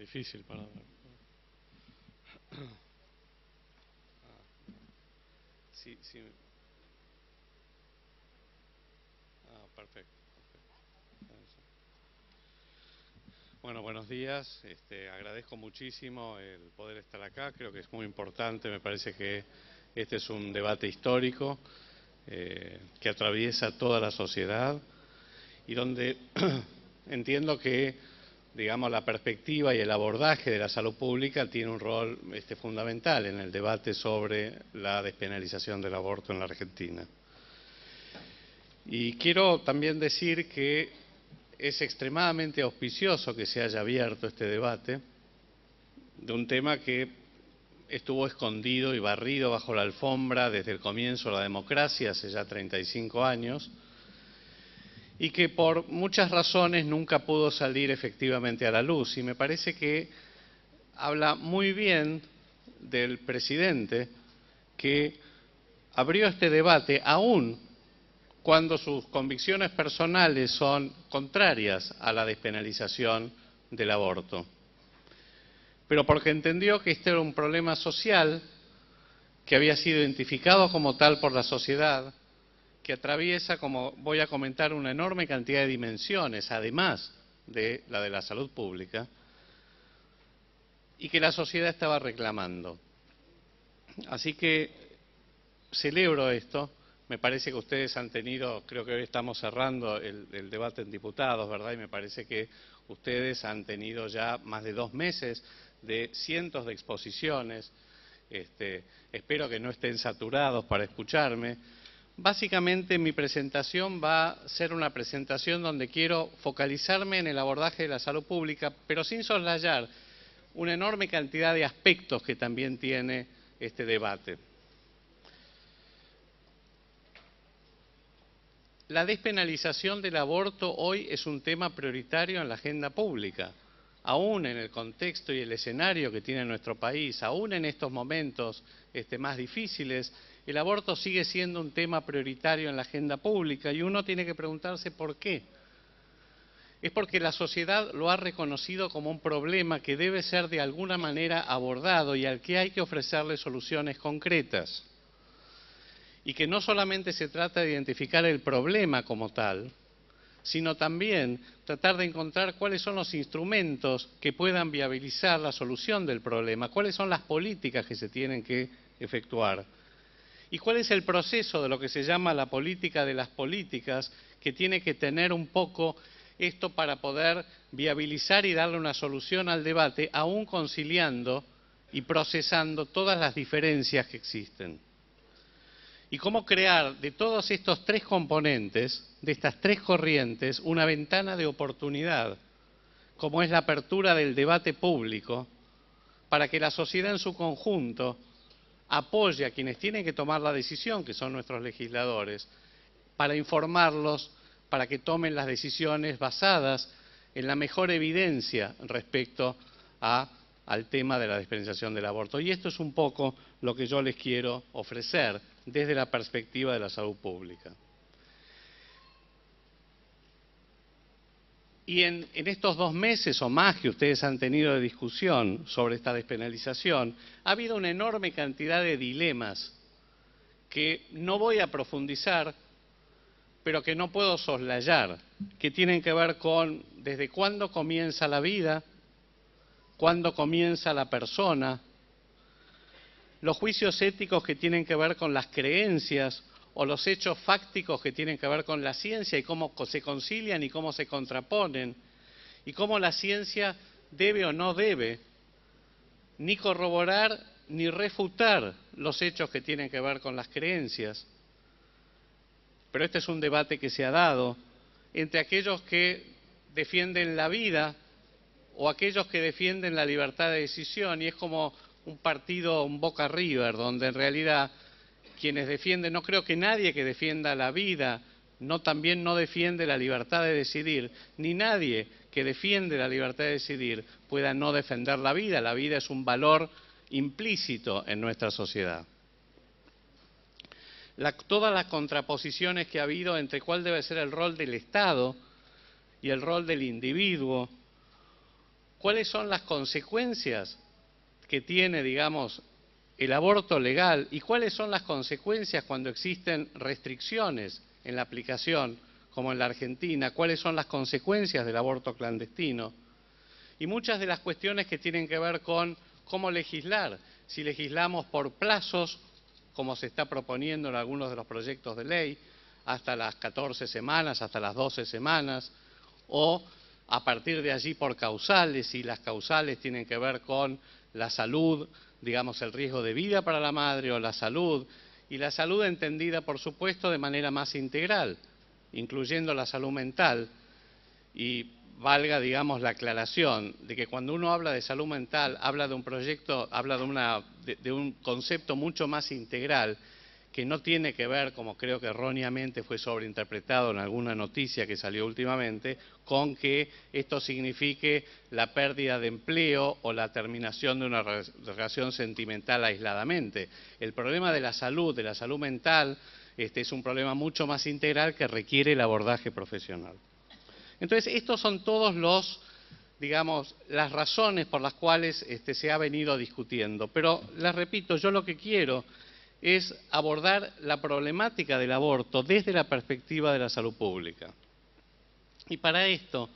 difícil para ver. Sí, sí. Perfecto. Bueno, buenos días. Agradezco muchísimo el poder estar acá. Creo que es muy importante. Me parece que este es un debate histórico que atraviesa toda la sociedad y donde entiendo que, digamos, la perspectiva y el abordaje de la salud pública tiene un rol fundamental en el debate sobre la despenalización del aborto en la Argentina. Y quiero también decir que es extremadamente auspicioso que se haya abierto este debate de un tema que estuvo escondido y barrido bajo la alfombra desde el comienzo de la democracia, hace ya 35 años, y que por muchas razones nunca pudo salir efectivamente a la luz. Y me parece que habla muy bien del presidente que abrió este debate aún cuando sus convicciones personales son contrarias a la despenalización del aborto. Pero porque entendió que este era un problema social que había sido identificado como tal por la sociedad, que atraviesa, como voy a comentar, una enorme cantidad de dimensiones, además de la de la salud pública, y que la sociedad estaba reclamando. Así que celebro esto. Me parece que ustedes han tenido, creo que hoy estamos cerrando el debate en diputados, ¿verdad? Y me parece que ustedes han tenido ya más de 2 meses de cientos de exposiciones. Espero que no estén saturados para escucharme. Básicamente mi presentación va a ser una presentación donde quiero focalizarme en el abordaje de la salud pública, pero sin soslayar una enorme cantidad de aspectos que también tiene este debate. La despenalización del aborto hoy es un tema prioritario en la agenda pública, aún en el contexto y el escenario que tiene nuestro país, aún en estos momentos más difíciles, el aborto sigue siendo un tema prioritario en la agenda pública y uno tiene que preguntarse por qué. Es porque la sociedad lo ha reconocido como un problema que debe ser de alguna manera abordado y al que hay que ofrecerle soluciones concretas. Y que no solamente se trata de identificar el problema como tal, sino también tratar de encontrar cuáles son los instrumentos que puedan viabilizar la solución del problema, cuáles son las políticas que se tienen que efectuar y cuál es el proceso de lo que se llama la política de las políticas que tiene que tener un poco esto para poder viabilizar y darle una solución al debate, aún conciliando y procesando todas las diferencias que existen. Y cómo crear de todos estos 3 componentes, de estas 3 corrientes, una ventana de oportunidad, como es la apertura del debate público, para que la sociedad en su conjunto apoye a quienes tienen que tomar la decisión, que son nuestros legisladores, para informarlos, para que tomen las decisiones basadas en la mejor evidencia respecto al tema de la despenalización del aborto. Y esto es un poco lo que yo les quiero ofrecer desde la perspectiva de la salud pública. Y en estos 2 meses o más que ustedes han tenido de discusión sobre esta despenalización, ha habido una enorme cantidad de dilemas que no voy a profundizar, pero que no puedo soslayar, que tienen que ver con desde cuándo comienza la vida, cuándo comienza la persona, los juicios éticos que tienen que ver con las creencias o los hechos fácticos que tienen que ver con la ciencia y cómo se concilian y cómo se contraponen, y cómo la ciencia debe o no debe ni corroborar ni refutar los hechos que tienen que ver con las creencias. Pero este es un debate que se ha dado entre aquellos que defienden la vida o aquellos que defienden la libertad de decisión, y es como un partido, un Boca River, donde en realidad quienes defienden, no creo que nadie que defienda la vida también no defiende la libertad de decidir, ni nadie que defiende la libertad de decidir pueda no defender la vida. La vida es un valor implícito en nuestra sociedad. Todas las contraposiciones que ha habido entre cuál debe ser el rol del Estado y el rol del individuo, ¿Cuáles son las consecuencias que tiene, digamos, el aborto legal y cuáles son las consecuencias cuando existen restricciones en la aplicación, como en la Argentina? ¿Cuáles son las consecuencias del aborto clandestino? Y muchas de las cuestiones que tienen que ver con cómo legislar. Si legislamos por plazos, como se está proponiendo en algunos de los proyectos de ley, hasta las 14 semanas, hasta las 12 semanas, o a partir de allí por causales, y las causales tienen que ver con la salud, digamos el riesgo de vida para la madre o la salud, y la salud entendida por supuesto de manera más integral, incluyendo la salud mental. Y valga, digamos, la aclaración de que cuando uno habla de salud mental, habla de un proyecto, habla de un concepto mucho más integral, que no tiene que ver, como creo que erróneamente fue sobreinterpretado en alguna noticia que salió últimamente, con que esto signifique la pérdida de empleo o la terminación de una relación sentimental aisladamente. El problema de la salud mental, es un problema mucho más integral que requiere el abordaje profesional. Entonces, estos son todos las razones por las cuales se ha venido discutiendo. Pero, les repito, yo lo que quiero es abordar la problemática del aborto desde la perspectiva de la salud pública. Y para esto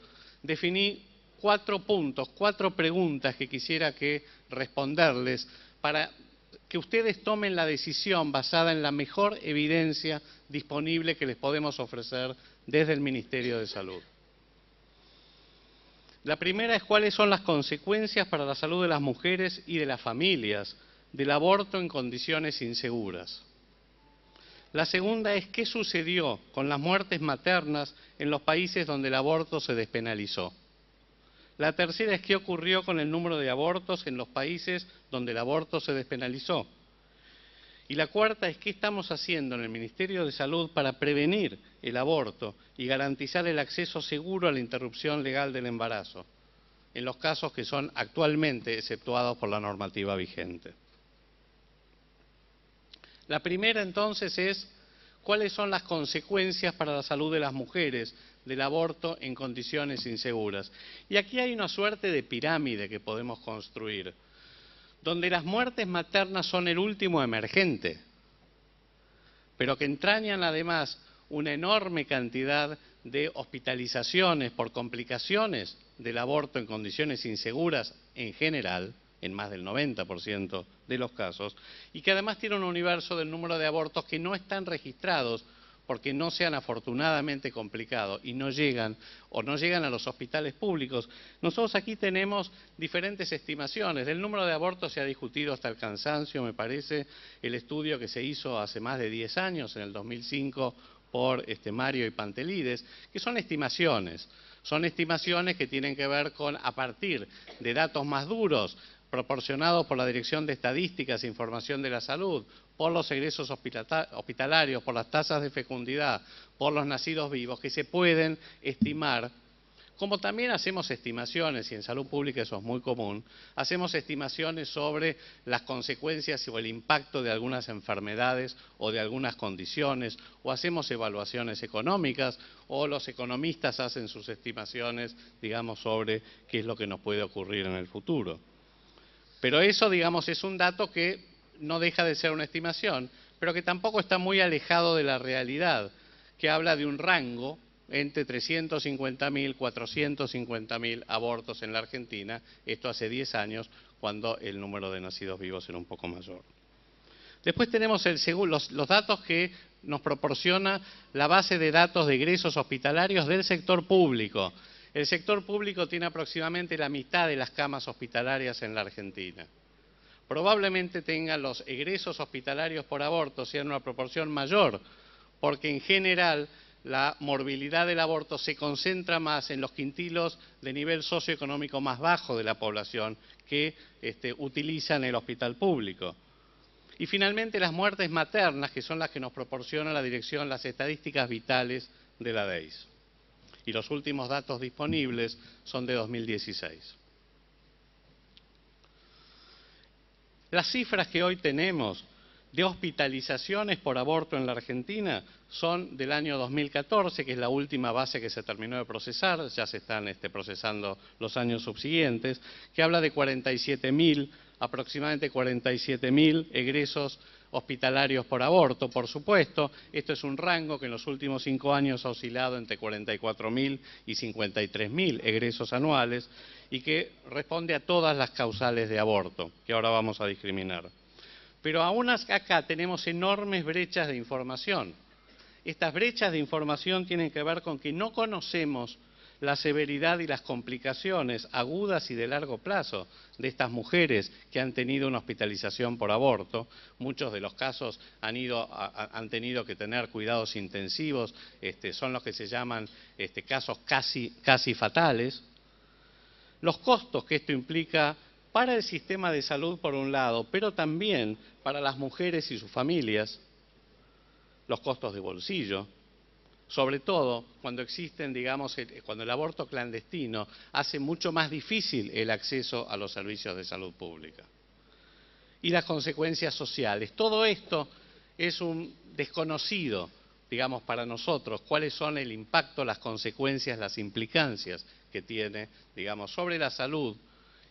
definí 4 puntos, 4 preguntas que quisiera responderles para que ustedes tomen la decisión basada en la mejor evidencia disponible que les podemos ofrecer desde el Ministerio de Salud. La primera es cuáles son las consecuencias para la salud de las mujeres y de las familias del aborto en condiciones inseguras. La segunda es qué sucedió con las muertes maternas en los países donde el aborto se despenalizó. La tercera es qué ocurrió con el número de abortos en los países donde el aborto se despenalizó. Y la cuarta es qué estamos haciendo en el Ministerio de Salud para prevenir el aborto y garantizar el acceso seguro a la interrupción legal del embarazo, en los casos que son actualmente exceptuados por la normativa vigente. La primera, entonces, es cuáles son las consecuencias para la salud de las mujeres del aborto en condiciones inseguras. Y aquí hay una suerte de pirámide que podemos construir, donde las muertes maternas son el último emergente, pero que entrañan además una enorme cantidad de hospitalizaciones por complicaciones del aborto en condiciones inseguras en general, en más del 90% de los casos, y que además tiene un universo del número de abortos que no están registrados porque no se han afortunadamente complicado y no llegan a los hospitales públicos. Nosotros aquí tenemos diferentes estimaciones. Del número de abortos se ha discutido hasta el cansancio, me parece, el estudio que se hizo hace más de 10 años, en el 2005, por Mario y Pantelides, que son estimaciones. Son estimaciones que tienen que ver con, a partir de datos más duros, proporcionados por la Dirección de Estadísticas e Información de la Salud, por los egresos hospitalarios, por las tasas de fecundidad, por los nacidos vivos, que se pueden estimar, como también hacemos estimaciones, y en salud pública eso es muy común, hacemos estimaciones sobre las consecuencias o el impacto de algunas enfermedades o de algunas condiciones, o hacemos evaluaciones económicas, o los economistas hacen sus estimaciones, digamos, sobre qué es lo que nos puede ocurrir en el futuro. Pero eso, digamos, es un dato que no deja de ser una estimación, pero que tampoco está muy alejado de la realidad, que habla de un rango entre 350.000 y 450.000 abortos en la Argentina, esto hace 10 años, cuando el número de nacidos vivos era un poco mayor. Después tenemos los datos que nos proporciona la base de datos de egresos hospitalarios del sector público. El sector público tiene aproximadamente la mitad de las camas hospitalarias en la Argentina. Probablemente tengan los egresos hospitalarios por aborto sean una proporción mayor, porque en general la morbilidad del aborto se concentra más en los quintilos de nivel socioeconómico más bajo de la población que utilizan el hospital público. Y finalmente las muertes maternas, que son las que nos proporciona la Dirección, las estadísticas vitales de la DEIS. Y los últimos datos disponibles son de 2016. Las cifras que hoy tenemos de hospitalizaciones por aborto en la Argentina son del año 2014, que es la última base que se terminó de procesar, ya se están procesando los años subsiguientes, que habla de 47.000, aproximadamente 47.000 egresos hospitalarios por aborto. Por supuesto, esto es un rango que en los últimos 5 años ha oscilado entre 44.000 y 53.000 egresos anuales y que responde a todas las causales de aborto, que ahora vamos a discriminar. Pero aún acá tenemos enormes brechas de información. Estas brechas de información tienen que ver con que no conocemos la severidad y las complicaciones agudas y de largo plazo de estas mujeres que han tenido una hospitalización por aborto. Muchos de los casos han tenido que tener cuidados intensivos, son los que se llaman casos casi fatales. Los costos que esto implica para el sistema de salud por un lado, pero también para las mujeres y sus familias, los costos de bolsillo, sobre todo cuando existen, digamos, cuando el aborto clandestino hace mucho más difícil el acceso a los servicios de salud pública. Y las consecuencias sociales. Todo esto es un desconocido, digamos, para nosotros, cuáles son el impacto, las consecuencias, las implicancias que tiene, digamos, sobre la salud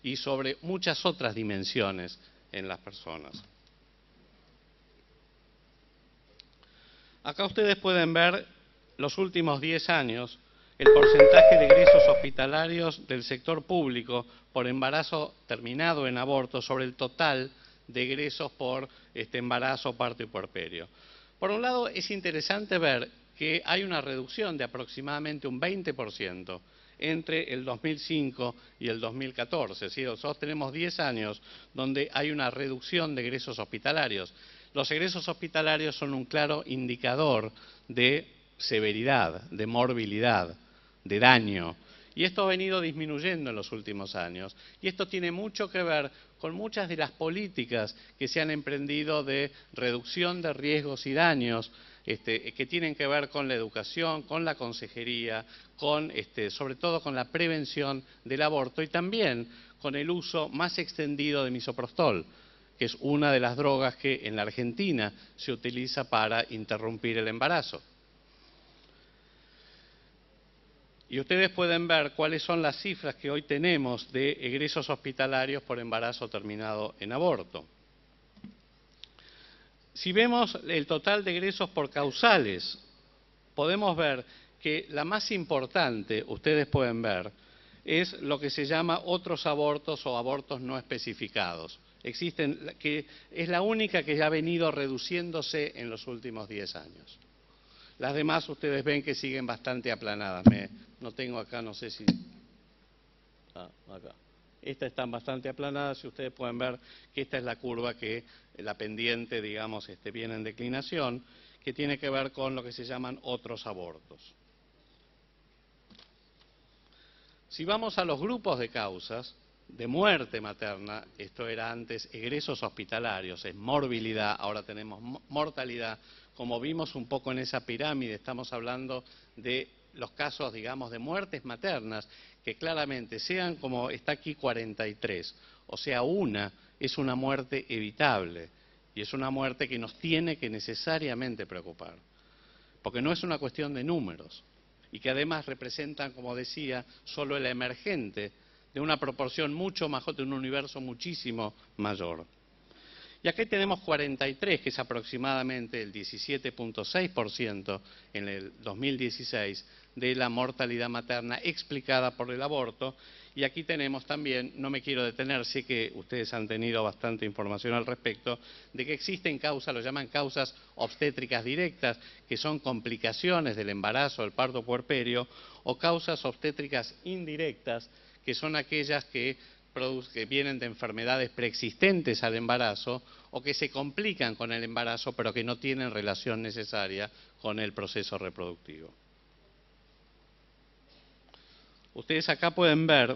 y sobre muchas otras dimensiones en las personas. Acá ustedes pueden ver los últimos 10 años el porcentaje de egresos hospitalarios del sector público por embarazo terminado en aborto sobre el total de egresos por embarazo, parto y puerperio. Por un lado, es interesante ver que hay una reducción de aproximadamente un 20% entre el 2005 y el 2014. Es decir, nosotros tenemos 10 años donde hay una reducción de egresos hospitalarios. Los egresos hospitalarios son un claro indicador de severidad, de morbilidad, de daño. Y esto ha venido disminuyendo en los últimos años. Y esto tiene mucho que ver con muchas de las políticas que se han emprendido de reducción de riesgos y daños, que tienen que ver con la educación, con la consejería, sobre todo con la prevención del aborto y también con el uso más extendido de misoprostol, que es una de las drogas que en la Argentina se utiliza para interrumpir el embarazo. Y ustedes pueden ver cuáles son las cifras que hoy tenemos de egresos hospitalarios por embarazo terminado en aborto. Si vemos el total de egresos por causales, podemos ver que la más importante, ustedes pueden ver, es lo que se llama otros abortos o abortos no especificados. Que es la única que ya ha venido reduciéndose en los últimos 10 años. Las demás ustedes ven que siguen bastante aplanadas. No tengo acá, no sé si... acá. Estas están bastante aplanadas y ustedes pueden ver que esta es la curva que la pendiente, digamos, viene en declinación, que tiene que ver con lo que se llaman otros abortos. Si vamos a los grupos de causas de muerte materna, esto era antes egresos hospitalarios, es morbilidad, ahora tenemos mortalidad. Como vimos un poco en esa pirámide, estamos hablando de los casos, digamos, de muertes maternas, que claramente sean como está aquí 43, o sea, una es una muerte evitable y es una muerte que nos tiene que necesariamente preocupar, porque no es una cuestión de números y que además representan, como decía, solo el emergente de una proporción mucho mayor, de un universo muchísimo mayor. Y aquí tenemos 43, que es aproximadamente el 17.6% en el 2016 de la mortalidad materna explicada por el aborto. Y aquí tenemos también, no me quiero detener, sé que ustedes han tenido bastante información al respecto, de que existen causas, lo llaman causas obstétricas directas, que son complicaciones del embarazo, del parto puerperio, o causas obstétricas indirectas, que son aquellas que vienen de enfermedades preexistentes al embarazo o que se complican con el embarazo pero que no tienen relación necesaria con el proceso reproductivo. Ustedes acá pueden ver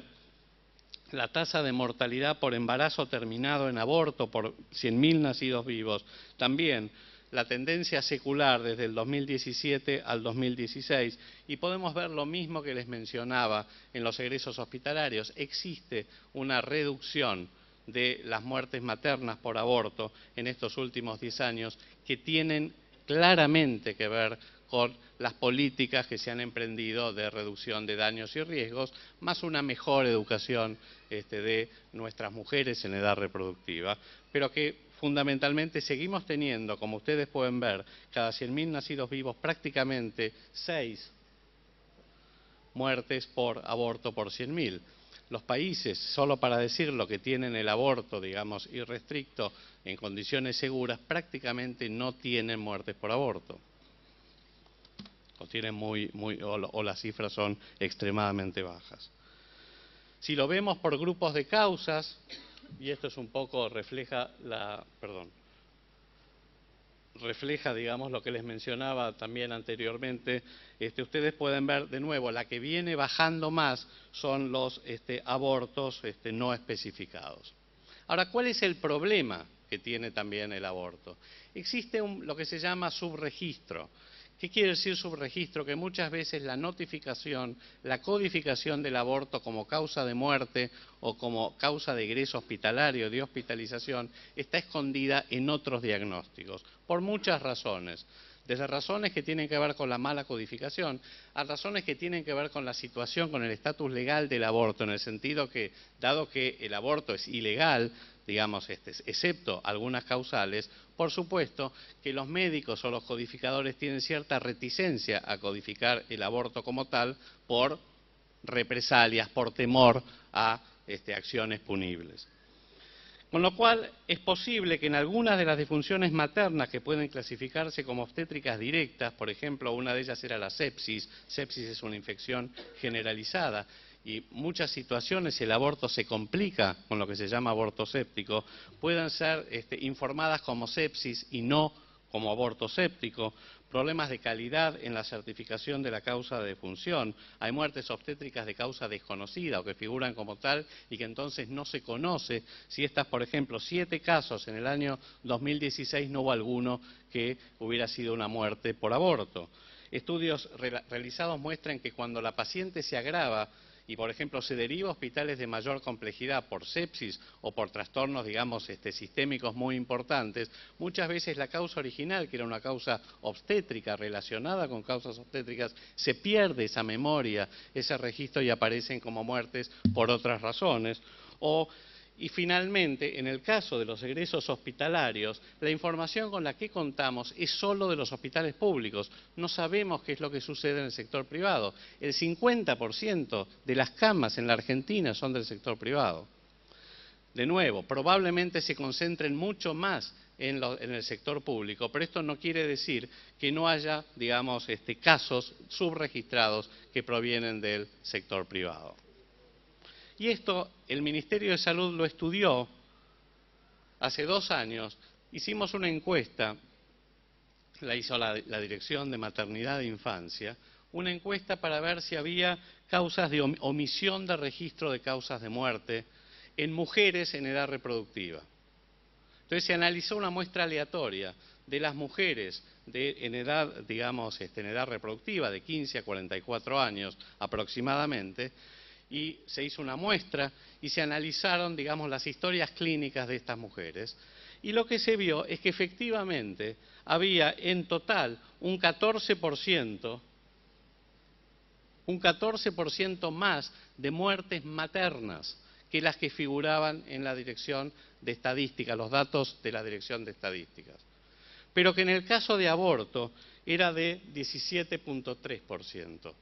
la tasa de mortalidad por embarazo terminado en aborto por 100.000 nacidos vivos. También la tendencia secular desde el 2017 al 2016 y podemos ver lo mismo que les mencionaba en los egresos hospitalarios. Existe una reducción de las muertes maternas por aborto en estos últimos 10 años, que tienen claramente que ver con las políticas que se han emprendido de reducción de daños y riesgos, más una mejor educación de nuestras mujeres en edad reproductiva, pero que fundamentalmente seguimos teniendo, como ustedes pueden ver, cada 100.000 nacidos vivos prácticamente 6 muertes por aborto por 100.000. Los países, solo para decirlo, que tienen el aborto, digamos, irrestricto en condiciones seguras, prácticamente no tienen muertes por aborto. O tienen o las cifras son extremadamente bajas. Si lo vemos por grupos de causas, y esto es un poco, refleja, digamos, lo que les mencionaba también anteriormente, ustedes pueden ver de nuevo, la que viene bajando más son los abortos no especificados. Ahora, ¿cuál es el problema que tiene también el aborto? Existe lo que se llama subregistro. ¿Qué quiere decir subregistro? Que muchas veces la notificación, la codificación del aborto como causa de muerte o como causa de egreso hospitalario, de hospitalización, está escondida en otros diagnósticos, por muchas razones. Desde razones que tienen que ver con la mala codificación, a razones que tienen que ver con la situación, con el estatus legal del aborto, en el sentido que, dado que el aborto es ilegal, digamos, excepto algunas causales, por supuesto que los médicos o los codificadores tienen cierta reticencia a codificar el aborto como tal por represalias, por temor a acciones punibles. Con lo cual, es posible que en algunas de las disfunciones maternas que pueden clasificarse como obstétricas directas, por ejemplo, una de ellas era la sepsis. Sepsis es una infección generalizada y muchas situaciones el aborto se complica con lo que se llama aborto séptico, puedan ser informadas como sepsis y no como aborto séptico, problemas de calidad en la certificación de la causa de defunción. Hay muertes obstétricas de causa desconocida o que figuran como tal y que entonces no se conoce si estas, por ejemplo, 7 casos en el año 2016 no hubo alguno que hubiera sido una muerte por aborto. Estudios realizados muestran que cuando la paciente se agrava y, por ejemplo, se deriva a hospitales de mayor complejidad por sepsis o por trastornos, digamos, sistémicos muy importantes, muchas veces la causa original, que era una causa obstétrica relacionada con causas obstétricas, se pierde esa memoria, ese registro y aparecen como muertes por otras razones. Y finalmente, en el caso de los egresos hospitalarios, la información con la que contamos es solo de los hospitales públicos. No sabemos qué es lo que sucede en el sector privado. El 50% de las camas en la Argentina son del sector privado. De nuevo, probablemente se concentren mucho más en el sector público, pero esto no quiere decir que no haya, digamos, casos subregistrados que provienen del sector privado. Y esto el Ministerio de Salud lo estudió hace 2 años. Hicimos una encuesta, la hizo la Dirección de Maternidad e Infancia, una encuesta para ver si había causas de omisión de registro de causas de muerte en mujeres en edad reproductiva. Entonces se analizó una muestra aleatoria de las mujeres en edad, digamos, en edad reproductiva de 15 a 44 años aproximadamente, y se hizo una muestra y se analizaron, digamos, las historias clínicas de estas mujeres. Y lo que se vio es que efectivamente había en total un 14% más de muertes maternas que las que figuraban en la Dirección de Estadística, los datos de la Dirección de Estadísticas. Pero que en el caso de aborto era de 17.3%.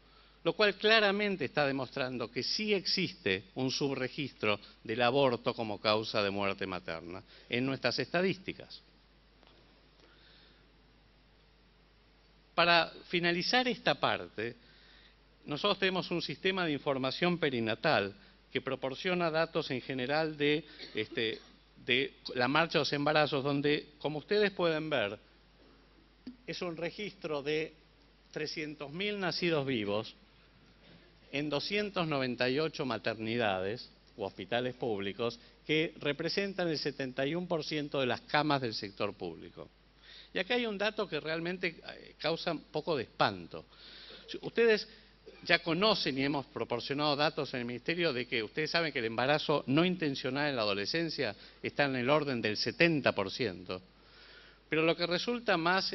Lo cual claramente está demostrando que sí existe un subregistro del aborto como causa de muerte materna en nuestras estadísticas. Para finalizar esta parte, nosotros tenemos un sistema de información perinatal que proporciona datos en general de la marcha de los embarazos, donde, como ustedes pueden ver, es un registro de 300.000 nacidos vivos en 298 maternidades u hospitales públicos que representan el 71% de las camas del sector público. Y acá hay un dato que realmente causa un poco de espanto. Ustedes ya conocen y hemos proporcionado datos en el Ministerio de que ustedes saben que el embarazo no intencional en la adolescencia está en el orden del 70%. Pero lo que resulta más,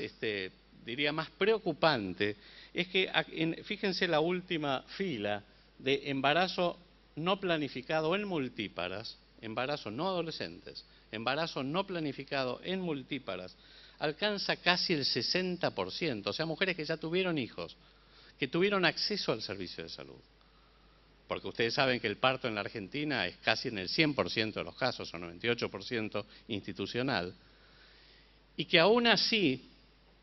diría, más preocupante es que, fíjense la última fila de embarazo no planificado en multíparas, embarazo no adolescentes, embarazo no planificado en multíparas, alcanza casi el 60%, o sea, mujeres que ya tuvieron hijos, que tuvieron acceso al servicio de salud. Porque ustedes saben que el parto en la Argentina es casi en el 100% de los casos, o 98% institucional, y que aún así,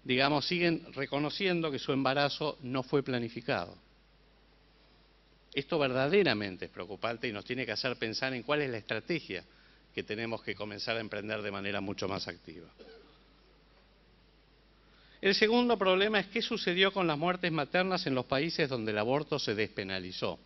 digamos, siguen reconociendo que su embarazo no fue planificado. Esto verdaderamente es preocupante y nos tiene que hacer pensar en cuál es la estrategia que tenemos que comenzar a emprender de manera mucho más activa. El segundo problema es qué sucedió con las muertes maternas en los países donde el aborto se despenalizó.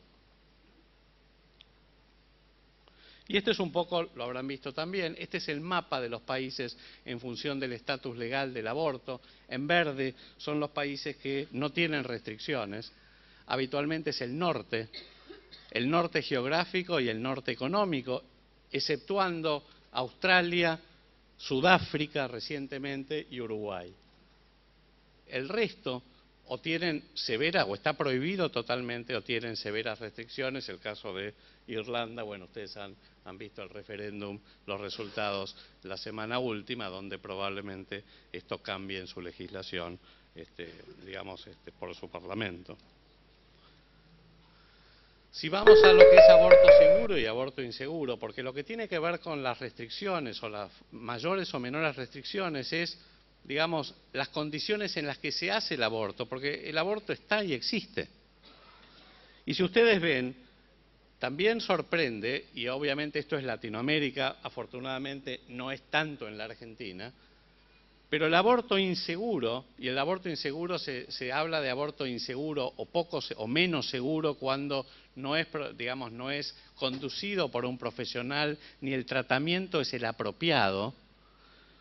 Y este es un poco, lo habrán visto también, este es el mapa de los países en función del estatus legal del aborto. En verde son los países que no tienen restricciones. Habitualmente es el norte geográfico y el norte económico, exceptuando Australia, Sudáfrica recientemente y Uruguay. El resto o tienen severa o está prohibido totalmente o tienen severas restricciones. El caso de Irlanda, bueno, ustedes han visto el referéndum, los resultados la semana última, donde probablemente esto cambie en su legislación, digamos, por su parlamento. Si vamos a lo que es aborto seguro y aborto inseguro, porque lo que tiene que ver con las restricciones o las mayores o menores restricciones es, digamos, las condiciones en las que se hace el aborto, porque el aborto está y existe. Y si ustedes ven, también sorprende, y obviamente esto es Latinoamérica, afortunadamente no es tanto en la Argentina, pero el aborto inseguro, y el aborto inseguro se habla de aborto inseguro o poco o menos seguro cuando no es, digamos, no es conducido por un profesional ni el tratamiento es el apropiado,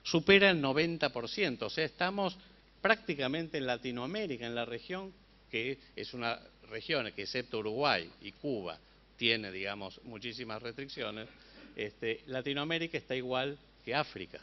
supera el 90%. O sea, estamos prácticamente en Latinoamérica, en la región que es una región que excepto Uruguay y Cuba tiene, digamos, muchísimas restricciones, Latinoamérica está igual que África.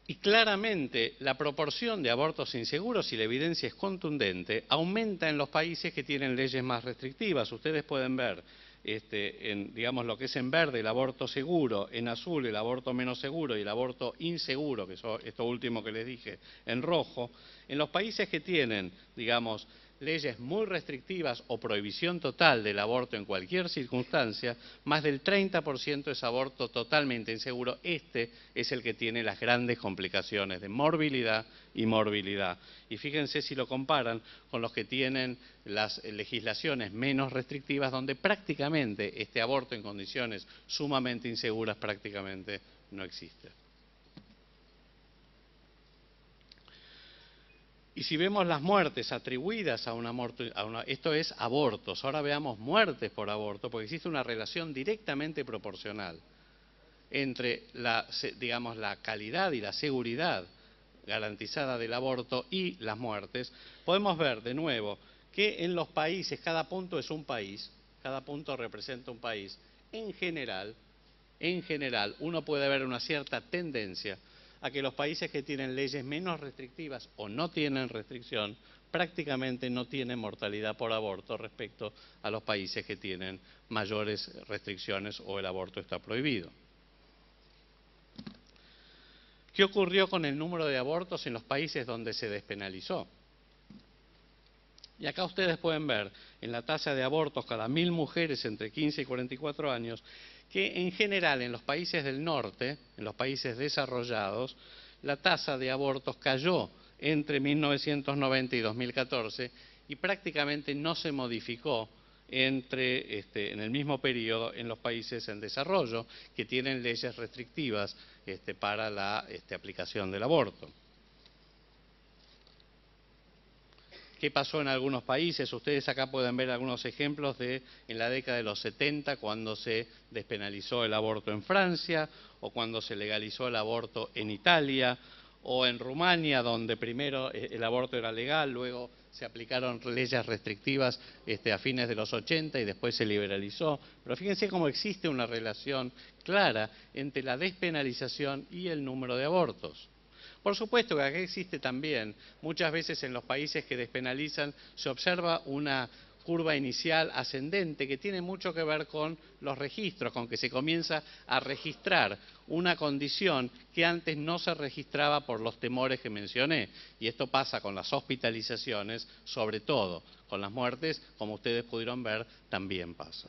Y claramente la proporción de abortos inseguros, y la evidencia es contundente, aumenta en los países que tienen leyes más restrictivas. Ustedes pueden ver, digamos, lo que es en verde el aborto seguro, en azul el aborto menos seguro y el aborto inseguro, que es esto último que les dije, en rojo. En los países que tienen, digamos, leyes muy restrictivas o prohibición total del aborto en cualquier circunstancia, más del 30% es aborto totalmente inseguro. Este es el que tiene las grandes complicaciones de morbilidad y morbilidad. Y fíjense si lo comparan con los que tienen las legislaciones menos restrictivas, donde prácticamente este aborto en condiciones sumamente inseguras prácticamente no existe. Y si vemos las muertes atribuidas a una muerte, esto es abortos, ahora veamos muertes por aborto, porque existe una relación directamente proporcional entre digamos, la calidad y la seguridad garantizada del aborto y las muertes. Podemos ver de nuevo que en los países, cada punto es un país, cada punto representa un país. En general, uno puede ver una cierta tendencia a que los países que tienen leyes menos restrictivas o no tienen restricción, prácticamente no tienen mortalidad por aborto respecto a los países que tienen mayores restricciones o el aborto está prohibido. ¿Qué ocurrió con el número de abortos en los países donde se despenalizó? Y acá ustedes pueden ver en la tasa de abortos cada 1000 mujeres entre 15 y 44 años, que en general en los países del norte, en los países desarrollados, la tasa de abortos cayó entre 1990 y 2014 y prácticamente no se modificó en el mismo periodo en los países en desarrollo que tienen leyes restrictivas para la aplicación del aborto. ¿Qué pasó en algunos países? Ustedes acá pueden ver algunos ejemplos de en la década de los 70, cuando se despenalizó el aborto en Francia, o cuando se legalizó el aborto en Italia, o en Rumania, donde primero el aborto era legal, luego se aplicaron leyes restrictivas a fines de los 80 y después se liberalizó. Pero fíjense cómo existe una relación clara entre la despenalización y el número de abortos. Por supuesto que acá existe también, muchas veces en los países que despenalizan se observa una curva inicial ascendente que tiene mucho que ver con los registros, con que se comienza a registrar una condición que antes no se registraba por los temores que mencioné. Y esto pasa con las hospitalizaciones, sobre todo con las muertes, como ustedes pudieron ver, también pasa.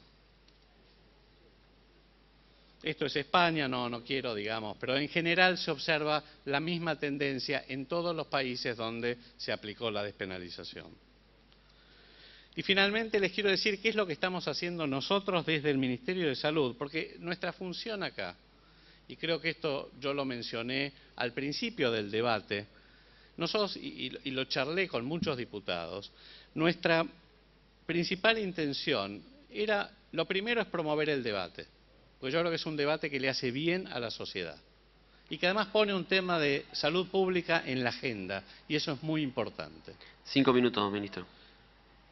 Esto es España, no quiero, digamos, pero en general se observa la misma tendencia en todos los países donde se aplicó la despenalización. Y finalmente les quiero decir qué es lo que estamos haciendo nosotros desde el Ministerio de Salud, porque nuestra función acá, y creo que esto yo lo mencioné al principio del debate, nosotros, y lo charlé con muchos diputados, nuestra principal intención era, lo primero es promover el debate, porque yo creo que es un debate que le hace bien a la sociedad y que además pone un tema de salud pública en la agenda, y eso es muy importante. 5 minutos, ministro.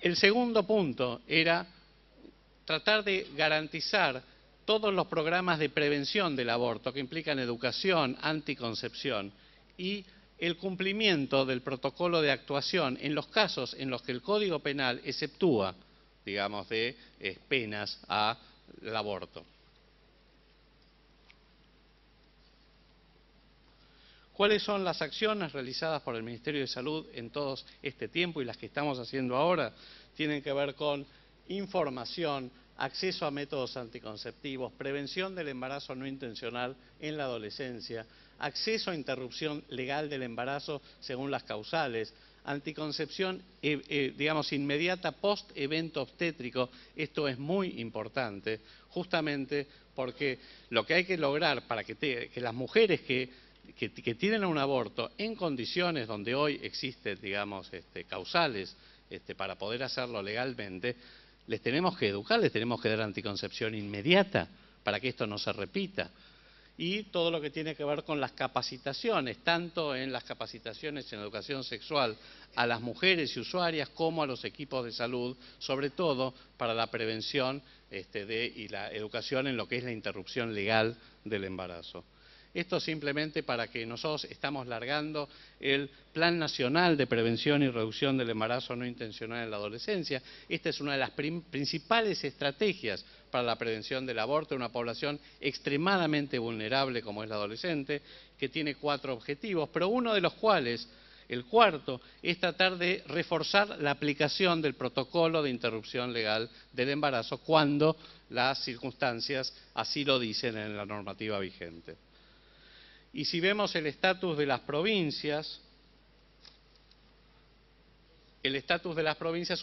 El segundo punto era tratar de garantizar todos los programas de prevención del aborto que implican educación, anticoncepción y el cumplimiento del protocolo de actuación en los casos en los que el Código Penal exceptúa, digamos, de penas al aborto. ¿Cuáles son las acciones realizadas por el Ministerio de Salud en todo este tiempo y las que estamos haciendo ahora? Tienen que ver con información, acceso a métodos anticonceptivos, prevención del embarazo no intencional en la adolescencia, acceso a interrupción legal del embarazo según las causales, anticoncepción, digamos, inmediata post-evento obstétrico. Esto es muy importante, justamente porque lo que hay que lograr para que las mujeres que tienen un aborto en condiciones donde hoy existen, digamos, causales para poder hacerlo legalmente, les tenemos que educar, les tenemos que dar anticoncepción inmediata para que esto no se repita. Y todo lo que tiene que ver con las capacitaciones, tanto en las capacitaciones en educación sexual a las mujeres y usuarias como a los equipos de salud, sobre todo para la prevención y la educación en lo que es la interrupción legal del embarazo. Esto simplemente para que nosotros estamos largando el Plan Nacional de Prevención y Reducción del Embarazo No Intencional en la Adolescencia. Esta es una de las principales estrategias para la prevención del aborto en una población extremadamente vulnerable como es la adolescente, que tiene 4 objetivos, pero uno de los cuales, el cuarto, es tratar de reforzar la aplicación del protocolo de interrupción legal del embarazo cuando las circunstancias así lo dicen en la normativa vigente. Y si vemos el estatus de las provincias,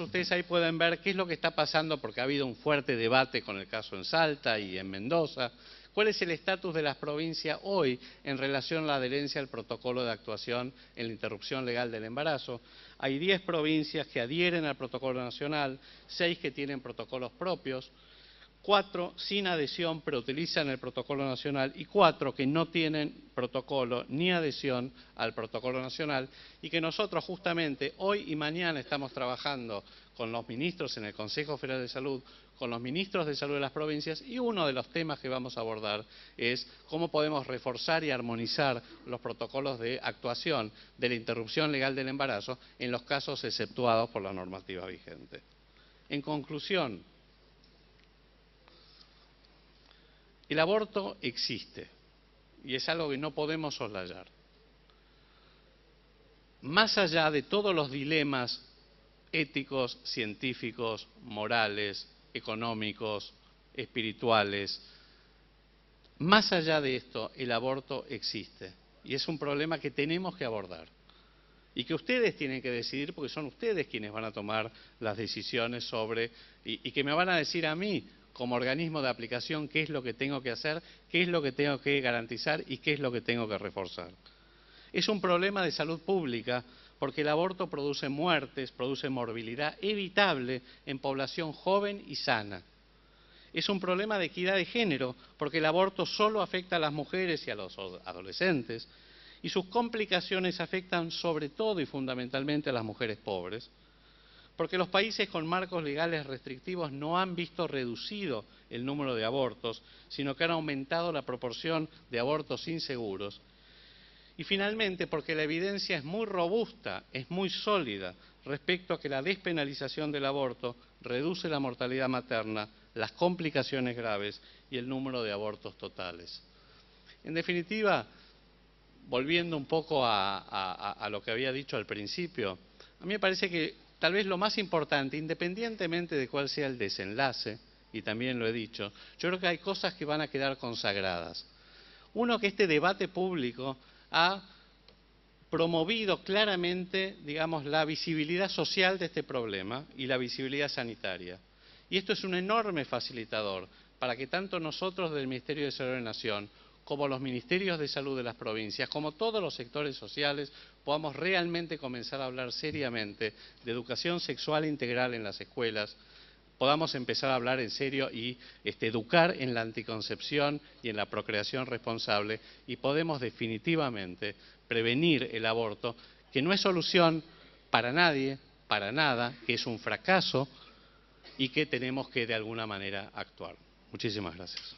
ustedes ahí pueden ver qué es lo que está pasando, porque ha habido un fuerte debate con el caso en Salta y en Mendoza. ¿Cuál es el estatus de las provincias hoy en relación a la adherencia al protocolo de actuación en la interrupción legal del embarazo? Hay 10 provincias que adhieren al protocolo nacional, 6 que tienen protocolos propios, 4 sin adhesión pero utilizan el protocolo nacional y 4 que no tienen protocolo ni adhesión al protocolo nacional, y que nosotros justamente hoy y mañana estamos trabajando con los ministros en el Consejo Federal de Salud, con los ministros de salud de las provincias, y uno de los temas que vamos a abordar es cómo podemos reforzar y armonizar los protocolos de actuación de la interrupción legal del embarazo en los casos exceptuados por la normativa vigente. En conclusión, el aborto existe y es algo que no podemos soslayar. Más allá de todos los dilemas éticos, científicos, morales, económicos, espirituales, más allá de esto, el aborto existe y es un problema que tenemos que abordar y que ustedes tienen que decidir, porque son ustedes quienes van a tomar las decisiones sobre, y que me van a decir a mí, como organismo de aplicación, qué es lo que tengo que hacer, qué es lo que tengo que garantizar y qué es lo que tengo que reforzar. Es un problema de salud pública porque el aborto produce muertes, produce morbilidad evitable en población joven y sana. Es un problema de equidad de género porque el aborto solo afecta a las mujeres y a los adolescentes. y sus complicaciones afectan sobre todo y fundamentalmente a las mujeres pobres, porque los países con marcos legales restrictivos no han visto reducido el número de abortos, sino que han aumentado la proporción de abortos inseguros. Y finalmente, porque la evidencia es muy robusta, es muy sólida respecto a que la despenalización del aborto reduce la mortalidad materna, las complicaciones graves y el número de abortos totales. En definitiva, volviendo un poco a lo que había dicho al principio, a mí me parece que tal vez lo más importante, independientemente de cuál sea el desenlace, y también lo he dicho, yo creo que hay cosas que van a quedar consagradas. Uno, que este debate público ha promovido claramente, digamos, la visibilidad social de este problema y la visibilidad sanitaria. Y esto es un enorme facilitador para que tanto nosotros del Ministerio de Salud de la Nación, como los ministerios de salud de las provincias, como todos los sectores sociales, podamos realmente comenzar a hablar seriamente de educación sexual integral en las escuelas, podamos empezar a hablar en serio y educar en la anticoncepción y en la procreación responsable, y podemos definitivamente prevenir el aborto, que no es solución para nadie, para nada, que es un fracaso y que tenemos que de alguna manera actuar. Muchísimas gracias.